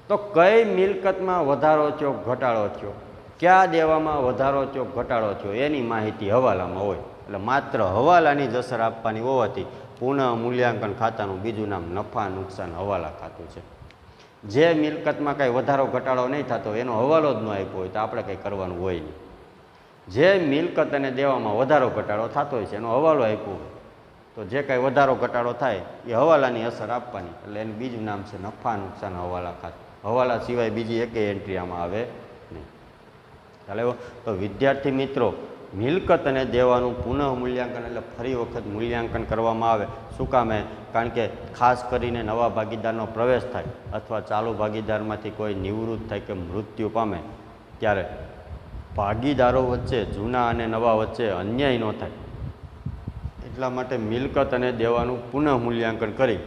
તો કઈ મિલકતમાં વધારો થયો ઘટાડો થયો, કયા દેવામાં વધારો થયો ઘટાડો થયો, એની માહિતી હવાલામાં હોય. એટલે માત્ર હવાલાની જ અસર આપવાની હોવાથી પુનઃ મૂલ્યાંકન ખાતાનું બીજું નામ નફા નુકસાન હવાલા ખાતું છે. જે મિલકતમાં કાંઈ વધારો ઘટાડો નહીં થતો એનો હવાલો જ ન આપ્યો હોય તો આપણે કંઈ કરવાનું હોય નહીં. જે મિલકત અને દેવામાં વધારો ઘટાડો થતો હોય છે એનો હવાલો આપ્યો હોય તો જે કાંઈ વધારો ઘટાડો થાય એ હવાલાની અસર આપવાની. એટલે એનું બીજું નામ છે નફા નુકસાન હવાલા ખાતું. હવાલા સિવાય બીજી એકેય એન્ટ્રી આમાં આવે નહીં. ચાલે. તો વિદ્યાર્થી મિત્રો, મિલકત અને દેવાનું પુનઃ મૂલ્યાંકન એટલે ફરી વખત મૂલ્યાંકન કરવામાં આવે. શું કામે? કારણ કે ખાસ કરીને નવા ભાગીદારનો પ્રવેશ થાય અથવા ચાલુ ભાગીદારમાંથી કોઈ નિવૃત્ત થાય કે મૃત્યુ પામે ત્યારે ભાગીદારો વચ્ચે, જૂના અને નવા વચ્ચે અન્યાય ન થાય એટલા માટે મિલકત અને દેવાનું પુનઃ મૂલ્યાંકન કરી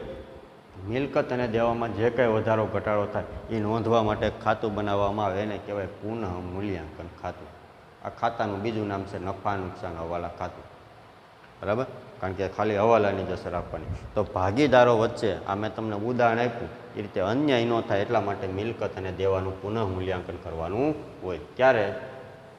મિલકત અને દેવામાં જે કાંઈ વધારો ઘટાડો થાય એ નોંધવા માટે ખાતું બનાવવામાં આવે, એને કહેવાય પુનઃ મૂલ્યાંકન ખાતું. આ ખાતાનું બીજું નામ છે નફા નુકસાન હવાલા ખાતું. બરાબર. કારણ કે ખાલી હવાલાની જ અસર આપવાની. તો ભાગીદારો વચ્ચે આ મેં તમને ઉદાહરણ આપ્યું એ રીતે અન્યાય ન થાય એટલા માટે મિલકત અને દેવાનું પુનઃ મૂલ્યાંકન કરવાનું હોય. ત્યારે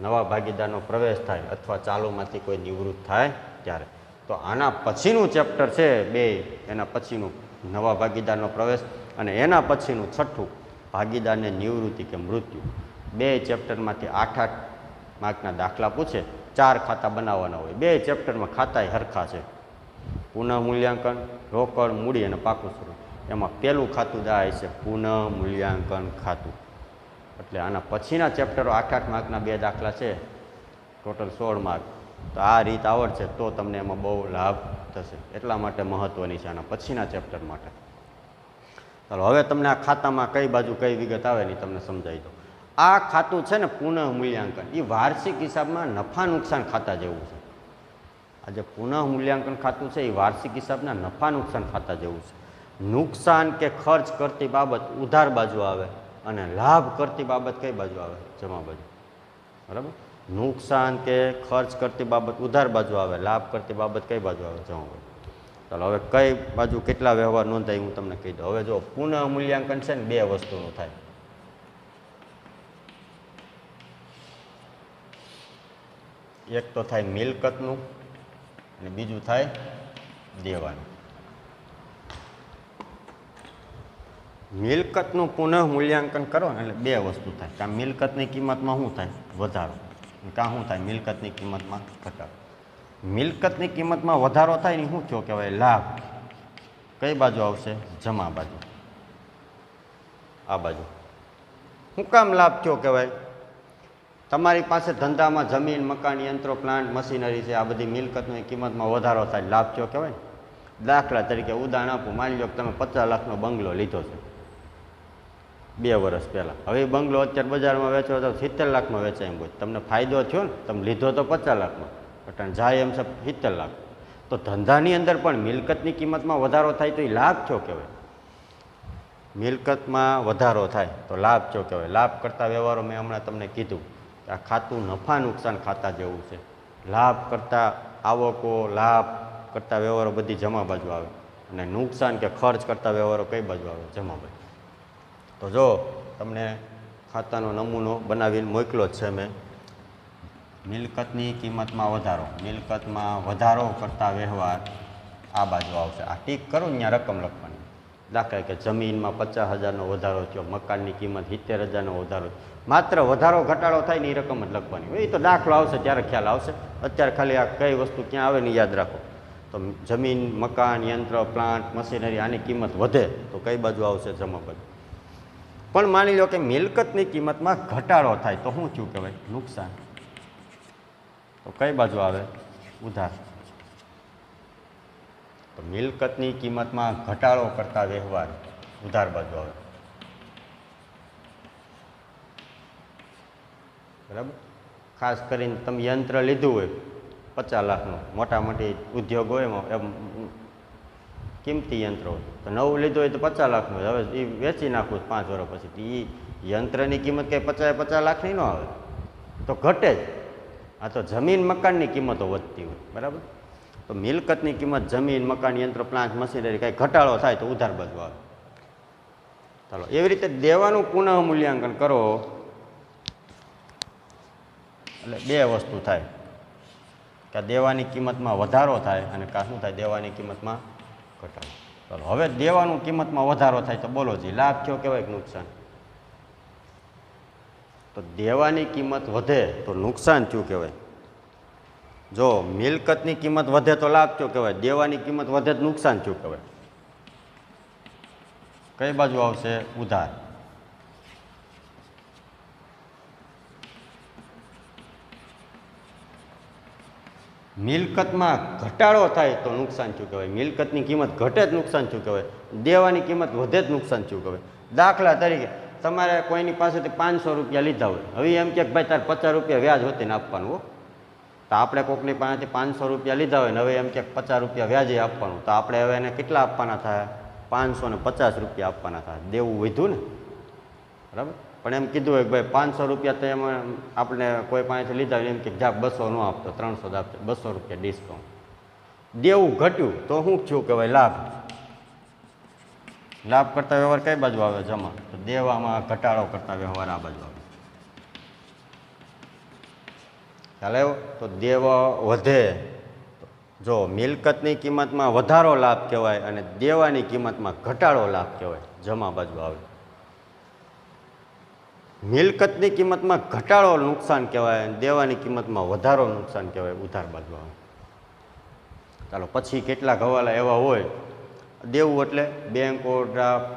નવા ભાગીદારનો પ્રવેશ થાય અથવા ચાલુમાંથી કોઈ નિવૃત્ત થાય ત્યારે. તો આના પછીનું ચેપ્ટર છે 2, એના પછીનું નવા ભાગીદારનો પ્રવેશ અને એના પછીનું 6થું ભાગીદારને નિવૃત્તિ કે મૃત્યુ. 2 ચેપ્ટરમાંથી 8-8 માર્કના દાખલા પૂછે. 4 ખાતા બનાવવાના હોય. 2 ચેપ્ટરમાં ખાતા હરખા છે. પુનઃ મૂલ્યાંકન, રોકડ, મૂડી અને પાકું સ્વરૂપ. એમાં પહેલું ખાતું દાય છે પુનઃ મૂલ્યાંકન ખાતું. એટલે આના પછીના ચેપ્ટરો 8-8 માર્કના 2 દાખલા છે, ટોટલ 16 માર્ક. તો આ રીત આવડશે તો તમને એમાં બહુ લાભ થશે. એટલા માટે મહત્ત્વની છે આના પછીના ચેપ્ટર માટે. ચાલો હવે તમને આ ખાતામાં કઈ બાજુ કઈ વિગત આવે ને તમને સમજાવી દો. આ ખાતું છે ને પુનઃ મૂલ્યાંકન, એ વાર્ષિક હિસાબમાં નફા નુકસાન ખાતા જેવું છે. આ જે પુનઃ મૂલ્યાંકન ખાતું છે એ વાર્ષિક હિસાબના નફા નુકસાન ખાતા જેવું છે. નુકસાન કે ખર્ચ કરતી બાબત ઉધાર બાજુ આવે અને લાભ કરતી બાબત કઈ બાજુ આવે? જમા બાજુ. બરાબર. નુકસાન કે ખર્ચ કરતી બાબત ઉધાર બાજુ આવે, લાભ કરતી બાબત કઈ બાજુ આવે? જમા બાજુ. ચાલો હવે કઈ બાજુ કેટલા વ્યવહાર નોંધાય હું તમને કહી દઉં. હવે જો પુનઃ મૂલ્યાંકન છે ને 2 વસ્તુનું થાય. એક તો થાય મિલકતનું અને બીજું થાય દેવાનું. મિલકતનું પુનઃ મૂલ્યાંકન કરો ને એટલે 2 વસ્તુ થાય. કાં મિલકતની કિંમતમાં શું થાય? વધારો. કાં શું થાય? મિલકતની કિંમતમાં ઘટાડો. મિલકતની કિંમતમાં વધારો થાય ને શું થયો કહેવાય? લાભ. કઈ બાજુ આવશે? જમા બાજુ. આ બાજુ. શું કામ લાભ થયો કહેવાય? તમારી પાસે ધંધામાં જમીન, મકાન, યંત્રો, પ્લાન્ટ, મશીનરી છે. આ બધી મિલકતની કિંમતમાં વધારો થાય, લાભ થયો કહેવાય. દાખલા તરીકે ઉદાહરણ આપું. માની લો કે તમે 50 લાખનો બંગલો લીધો છે 2 વર્ષ પહેલાં. હવે એ બંગલો અત્યારે બજારમાં વેચવો તો 70 લાખમાં વેચાય એમ હોય. તમને ફાયદો થયો ને, તમે લીધો તો 50 લાખમાં, પણ જાય એમ છે 70 લાખ. તો ધંધાની અંદર પણ મિલકતની કિંમતમાં વધારો થાય તો એ લાભ થયો કહેવાય. મિલકતમાં વધારો થાય તો લાભ થયો કહેવાય. લાભ કરતા વ્યવહારો મેં હમણાં તમને કીધું કે આ ખાતું નફા નુકસાન ખાતા જેવું છે. લાભ કરતા આવકો, લાભ કરતા વ્યવહારો બધી જમા બાજુ આવે અને નુકસાન કે ખર્ચ કરતા વ્યવહારો કઈ બાજુ આવે? જમા બાજુ. તો જો તમને ખાતાનો નમૂનો બનાવીને મોકલો જ છે મેં. મિલકતની કિંમતમાં વધારો, મિલકતમાં વધારો કરતા વ્યવહાર આ બાજુ આવશે. આ ટીક કરું ત્યાં રકમ લખવાની. દાખલા કે જમીનમાં 50,000નો વધારો થયો, મકાનની કિંમત 70,000નો વધારો. માત્ર વધારો ઘટાડો થાય ને એ રકમ જ લખવાની. એ તો દાખલો આવશે ત્યારે ખ્યાલ આવશે. અત્યારે ખાલી આ કઈ વસ્તુ ક્યાં આવે ને યાદ રાખો. તો જમીન, મકાન, યંત્ર, પ્લાન્ટ, મશીનરી આની કિંમત વધે તો કઈ બાજુ આવશે? જમા બાજુ. પણ માની લો કે મિલકતની કિંમતમાં ઘટાડો થાય તો શું થયું કહેવાય? નુકસાન. તો કઈ બાજુ આવે? ઉધાર. તો મિલકતની કિંમતમાં ઘટાડો કરતા વ્યવહાર ઉધાર બાજુ આવે. બરાબર. ખાસ કરીને તમે યંત્ર લીધું હોય 50 લાખનું, મોટા મોટી ઉદ્યોગ હોય એમ કિંમતી યંત્ર હોય, તો નવું લીધું હોય તો 50 લાખનું હોય. હવે એ વેચી નાખવું 5 વર્ષ પછી. એ યંત્રની કિંમત કંઈ 50 લાખની ન આવે, તો ઘટે જ. આ તો જમીન મકાનની કિંમતો વધતી હોય. બરાબર. તો મિલકતની કિંમત જમીન, મકાન, યંત્ર, પ્લાન્ટ, મશીનરી કાંઈ ઘટાડો થાય તો ઉધાર બાજુ આવે. ચાલો એવી રીતે દેવાનું પુનઃ મૂલ્યાંકન કરો એટલે 2 વસ્તુ થાય કે દેવાની કિંમતમાં વધારો થાય અને કાં શું થાય? દેવાની કિંમતમાં ઘટાડો. ચાલો હવે દેવાનું કિંમતમાં વધારો થાય તો બોલો જી, લાભ થયો કહેવાય કે નુકસાન? તો દેવાની કિંમત વધે તો નુકસાન થયું કહેવાય. જો મિલકતની કિંમત વધે તો લાભ થયો કહેવાય. દેવાની કિંમત વધે તો નુકસાન થયું કહેવાય. કઈ બાજુ આવશે? ઉધાર. મિલકતમાં ઘટાડો થાય તો નુકસાન થયું કહેવાય. મિલકતની કિંમત ઘટે જ નુકસાન થયું કહેવાય. દેવાની કિંમત વધે જ નુકસાન થયું કહેવાય. દાખલા તરીકે તમારે કોઈની પાસેથી 500 રૂપિયા લીધા હોય. હવે એમ કે ભાઈ તારે 50 રૂપિયા વ્યાજ હોતીને આપવાનું હો. તો આપણે કોઈકની પાસેથી 500 રૂપિયા લીધા હોય ને હવે એમ કે 50 રૂપિયા વ્યાજે આપવાનું, તો આપણે હવે એને કેટલા આપવાના થાય? 550 રૂપિયા આપવાના થાય. દેવું વધ્યું ને. બરાબર. પણ એમ કીધું હોય કે ભાઈ 500 રૂપિયા તો એમાં આપણે કોઈ પાસેથી લીધા હોય એમ કે જા 200 ન આપતો, 300 જ આપતો, 200 રૂપિયા ડિસ્કાઉન્ટ. દેવું ઘટ્યું તો શું થયું કહેવાય લાભ. લાભ કરતા વ્યવહાર કઈ બાજુ આવે જમા, તો દેવામાં ઘટાડો કરતા વ્યવહાર આ બાજુ આવે. ખ્યાલ આવ્યો? તો દેવ વધે, જો મિલકતની કિંમતમાં વધારો લાભ કહેવાય અને દેવાની કિંમતમાં ઘટાડો લાભ કહેવાય, જમા બાજુ આવે. મિલકતની કિંમતમાં ઘટાડો નુકસાન કહેવાય અને દેવાની કિંમતમાં વધારો નુકસાન કહેવાય, ઉધાર બાજુ આવે. ચાલો પછી કેટલાક હવાલા એવા હોય, દેવું એટલે બેંક ઓવરડ્રાફ્ટ,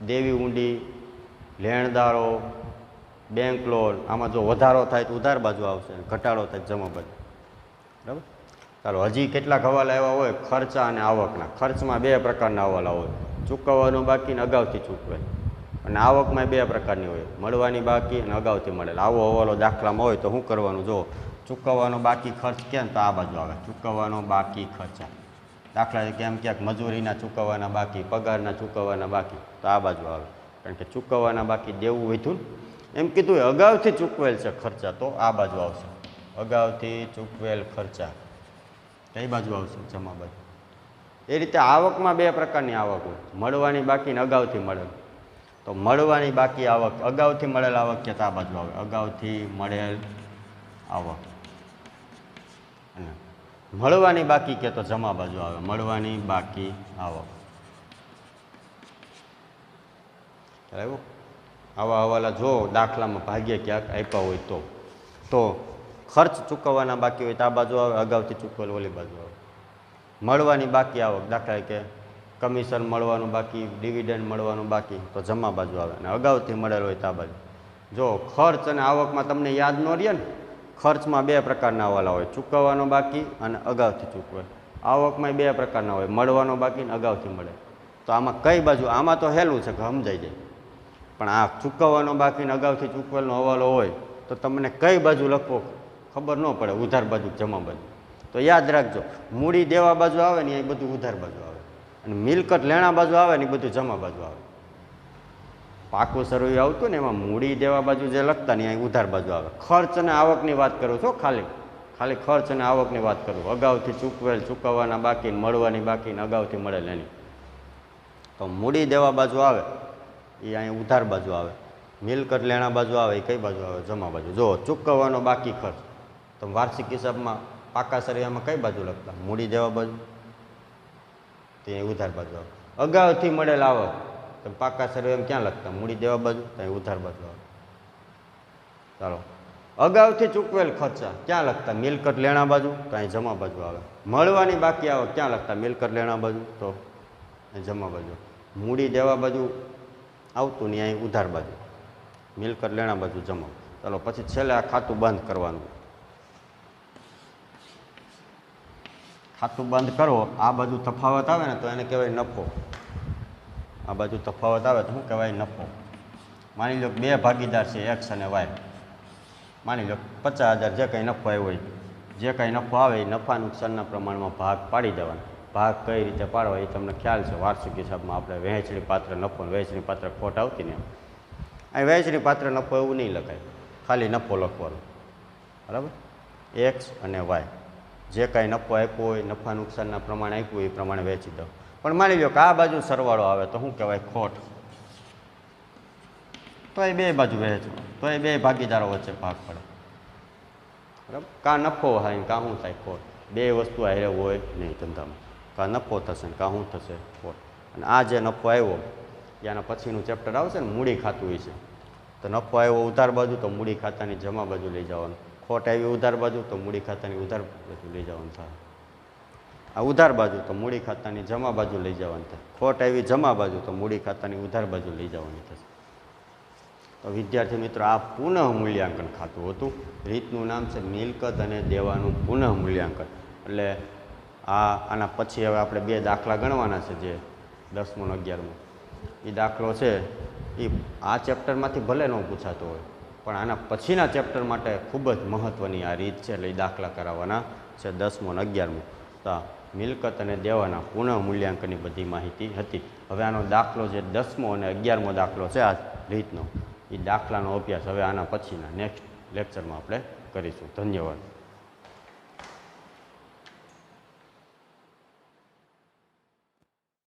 દેવી ઊંડી, લેણદારો, બેંક લોન, આમાં જો વધારો થાય તો ઉધાર બાજુ આવશે, ઘટાડો થાય જમા બાજુ. બરાબર? ચાલો હજી કેટલાક હવાલા એવા હોય ખર્ચા અને આવકના. ખર્ચમાં બે પ્રકારના હવાલા હોય, ચૂકવવાનું બાકી અને અગાઉથી ચૂકવેલ. અને આવકમાં બે પ્રકારની હોય, મળવાની બાકી અને અગાઉથી મળેલ. આવો હવાલો દાખલામાં હોય તો શું કરવાનું? જો ચૂકવવાનો બાકી ખર્ચ કેમ, તો આ બાજુ આવે ચૂકવવાનો બાકી ખર્ચા. દાખલા કેમ ક્યાંક મજૂરીના ચૂકવવાના બાકી, પગારના ચૂકવવાના બાકી, તો આ બાજુ આવે. કારણ કે ચૂકવવાના બાકી દેવું વધ્યું એમ કીધું, અગાઉથી ચૂકવેલ છે ખર્ચા, તો આ બાજુ આવશે. અગાઉથી ચૂકવેલ ખર્ચા કઈ બાજુ આવશે? જમા બાજુ. એ રીતે આવકમાં બે પ્રકારની આવક હોય, મળવાની બાકી ને અગાઉથી મળેલ. તો મળવાની બાકી આવક, અગાઉથી મળેલ આવક કે આ બાજુ આવે, અગાઉથી મળેલ આવક. અને મળવાની બાકી કે તો જમા બાજુ આવે, મળવાની બાકી આવક. બરાબર? આવા હવાલા જો દાખલામાં ભાગ્ય ક્યાંક આપ્યા હોય તો ખર્ચ ચૂકવવાના બાકી હોય તો આ બાજુ આવે, અગાઉથી ચૂકવેલ ઓલી બાજુ આવે. મળવાની બાકી આવક, દાખલા કે કમિશન મળવાનું બાકી, ડિવિડન્ડ મળવાનું બાકી, તો જમા બાજુ આવે. અને અગાઉથી મળેલ હોય તો આ બાજુ. જો ખર્ચ અને આવકમાં તમને યાદ ન રહે ને, ખર્ચમાં બે પ્રકારના હવાલા હોય, ચૂકવવાનો બાકી અને અગાઉથી ચૂકવેલ. આવકમાં બે પ્રકારના હોય, મળવાનો બાકી અને અગાઉથી મળે. તો આમાં કઈ બાજુ? આમાં તો હેલું છે કે સમજાઈ જાય, પણ આ ચૂકવવાનો બાકી ને અગાઉથી ચૂકવેલનો હવાલો હોય તો તમને કઈ બાજુ લખવો ખબર ન પડે, ઉધાર બાજુ જમા બાજુ. તો યાદ રાખજો, મૂડી દેવા બાજુ આવે ને એ બધું ઉધાર બાજુ આવે, અને મિલકત લેણા બાજુ આવે ને એ બધું જમા બાજુ આવે. પાકું સરવૈયું આવતું ને એમાં મૂડી દેવા બાજુ જે લખતા ને એ ઉધાર બાજુ આવે. ખર્ચ અને આવકની વાત કરું છું, ખાલી ખર્ચ અને આવકની વાત કરું. અગાઉથી ચૂકવેલ, ચૂકવવાના બાકી, મળવાની બાકી ને અગાઉથી મળેલ એની. તો મૂડી દેવા બાજુ આવે એ અહીંયા ઉધાર બાજુ આવે, મિલકત લેણા બાજુ આવે એ કઈ બાજુ આવે? જમા બાજુ. જો ચૂકવવાનો બાકી ખર્ચ, તો વાર્ષિક હિસાબમાં પાકા સરવૈયામાં કઈ બાજુ લખતા? મૂડી દેવા બાજુ, તો એ ઉધાર બાજુ આવે. અગાઉથી મળેલ આવક, તો પાકા સરવૈયામાં ક્યાં લખતા? મૂડી દેવા બાજુ, તો એ ઉધાર બાજુ આવે. ચાલો અગાઉથી ચૂકવેલ ખર્ચા ક્યાં લખતા? મિલકત લેણા બાજુ, તો અહીં જમા બાજુ આવે. મળવાની બાકી આવક ક્યાં લખતા? મિલકત લેણા બાજુ, તો અહીં જમા બાજુ. મૂડી દેવા બાજુ આવતું ને અહીં ઉધાર બાજુ, મિલકત લેણા બાજુ જમા. ચાલો પછી છેલ્લે આ ખાતું બંધ કરવાનું. ખાતું બંધ કરો, આ બાજુ તફાવત આવે ને તો એને કહેવાય નફો. આ બાજુ તફાવત આવે તો શું કહેવાય? નફો. માની લો બે ભાગીદાર છે એક્સ અને વાય. માની લો 50,000 જે કંઈ નફો આવ્યો હોય, જે કંઈ નફો આવે એ નફા નુકસાનના પ્રમાણમાં ભાગ પાડી દેવાના. ભાગ કઈ રીતે પાડવા એ તમને ખ્યાલ છે, વાર્ષિક હિસાબમાં આપણે વહેંચણી પાત્ર નફો, વહેંચણી પાત્ર ખોટ આવતી ને અહીં વહેંચણી પાત્ર નફો એવું નહીં લખાય, ખાલી નફો લખવાનો. બરાબર? એક્સ અને વાય જે કાંઈ નફો આપ્યો હોય, નફા નુકસાનના પ્રમાણે આપ્યું હોય એ પ્રમાણે વેચી દો. પણ માની લો કે આ બાજુ સરવાળો આવે તો શું કહેવાય? ખોટ. તો એ બે બાજુ વહેંચવું, તો એ બે ભાગીદારો વચ્ચે ભાગ પડે. બરાબર? કાં નફો થાય કાં શું થાય? ખોટ. બે વસ્તુ હારે હોય નહીં ધંધામાં, કાં નફો થશે ને કાં શું થશે? ખોટ. અને આ જે નફો આવ્યો ત્યાંના પછીનું ચેપ્ટર આવશે ને મૂડી ખાતું વિશે, તો નફો આવ્યો ઉધાર બાજુ તો મૂડી ખાતાની જમા બાજુ લઈ જવાનું. ખોટ આવી ઉધાર બાજુ તો મૂડી ખાતાની ઉધાર બાજુ લઈ જવાનું થાય. આ ઉધાર બાજુ તો મૂડી ખાતાની જમા બાજુ લઈ જવાની થાય. ખોટ આવી જમા બાજુ તો મૂડી ખાતાની ઉધાર બાજુ લઈ જવાની થશે. તો વિદ્યાર્થી મિત્રો, આ પુનઃ મૂલ્યાંકન ખાતું હતું. રીતનું નામ છે મિલકત અને દેવાનું પુનઃ મૂલ્યાંકન. એટલે આના પછી હવે આપણે બે દાખલા ગણવાના છે, જે 10મો અને 11મો. એ દાખલો છે એ આ ચેપ્ટરમાંથી ભલે ન પૂછાતો હોય, પણ આના પછીના ચેપ્ટર માટે ખૂબ જ મહત્ત્વની આ રીત છે. એટલે એ દાખલા કરાવવાના છે 10મો અને 11મો. તો મિલકત અને દેવાના પુનઃ મૂલ્યાંકનની બધી માહિતી હતી. હવે આનો દાખલો જે 10મો અને 11મો દાખલો છે આ રીતનો, એ દાખલાનો અભ્યાસ હવે આના પછીના નેક્સ્ટ લેક્ચરમાં આપણે કરીશું. ધન્યવાદ.